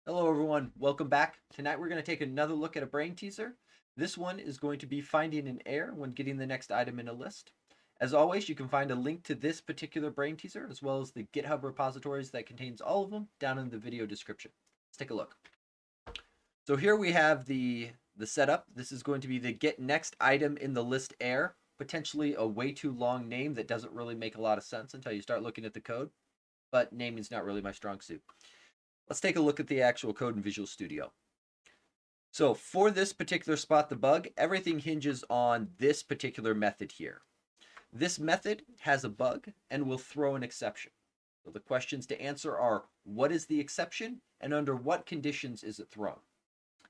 Hello everyone, welcome back. Tonight we're going to take another look at a brain teaser. This one is going to be finding an error when getting the next item in a list. As always, you can find a link to this particular brain teaser as well as the GitHub repositories that contains all of them down in the video description. Let's take a look. So here we have the setup. This is going to be the get next item in the list error, potentially a way too long name that doesn't really make a lot of sense until you start looking at the code, but naming is not really my strong suit. Let's take a look at the actual code in Visual Studio. So for this particular spot the bug, everything hinges on this particular method here. This method has a bug and will throw an exception. So the questions to answer are, what is the exception and under what conditions is it thrown?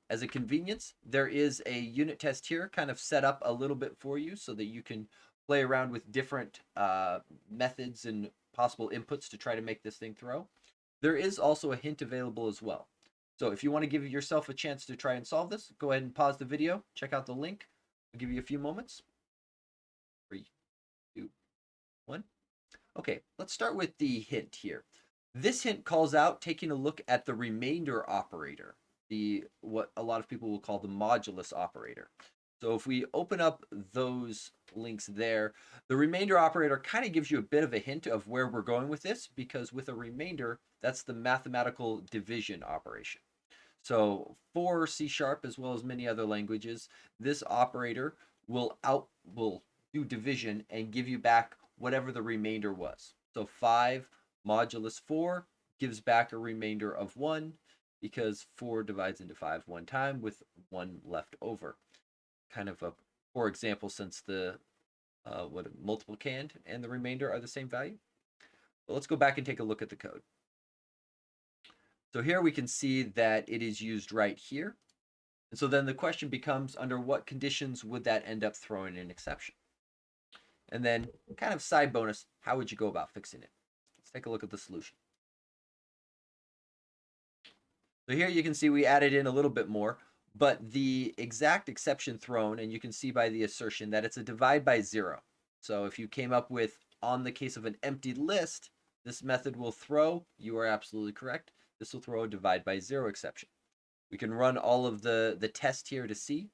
As a convenience, there is a unit test here kind of set up a little bit for you so that you can play around with different methods and possible inputs to try to make this thing throw. There is also a hint available as well. So if you want to give yourself a chance to try and solve this, go ahead and pause the video, check out the link. I'll give you a few moments. 3, 2, 1. Okay, let's start with the hint here. This hint calls out taking a look at the remainder operator, what a lot of people will call the modulus operator. So if we open up those links there, the remainder operator kind of gives you a bit of a hint of where we're going with this, because with a remainder, that's the mathematical division operation. So for C# as well as many other languages, this operator will do division and give you back whatever the remainder was. So 5 modulus 4 gives back a remainder of 1 because 4 divides into 5 one time with 1 left over. Kind of a for example, since the multiplicand and the remainder are the same value. But let's go back and take a look at the code. So here we can see that it is used right here. And so then the question becomes, under what conditions would that end up throwing an exception? And then kind of side bonus, how would you go about fixing it? Let's take a look at the solution. So here you can see we added in a little bit more, but the exact exception thrown, and you can see by the assertion that it's a divide by 0. So if you came up with, on the case of an empty list, this method will throw, you are absolutely correct, this will throw a divide by 0 exception. We can run all of the test here to see,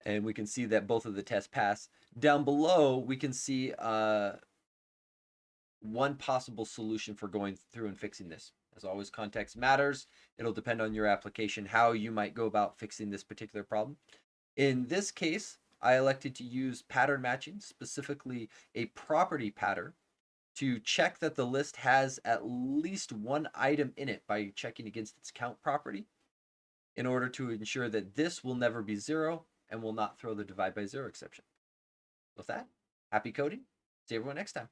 and we can see that both of the tests pass. Down below, we can see one possible solution for going through and fixing this. As always, context matters. It'll depend on your application, how you might go about fixing this particular problem. In this case, I elected to use pattern matching, specifically a property pattern, to check that the list has at least one item in it by checking against its count property, in order to ensure that this will never be 0 and will not throw the divide by 0 exception. With that, happy coding. See everyone next time.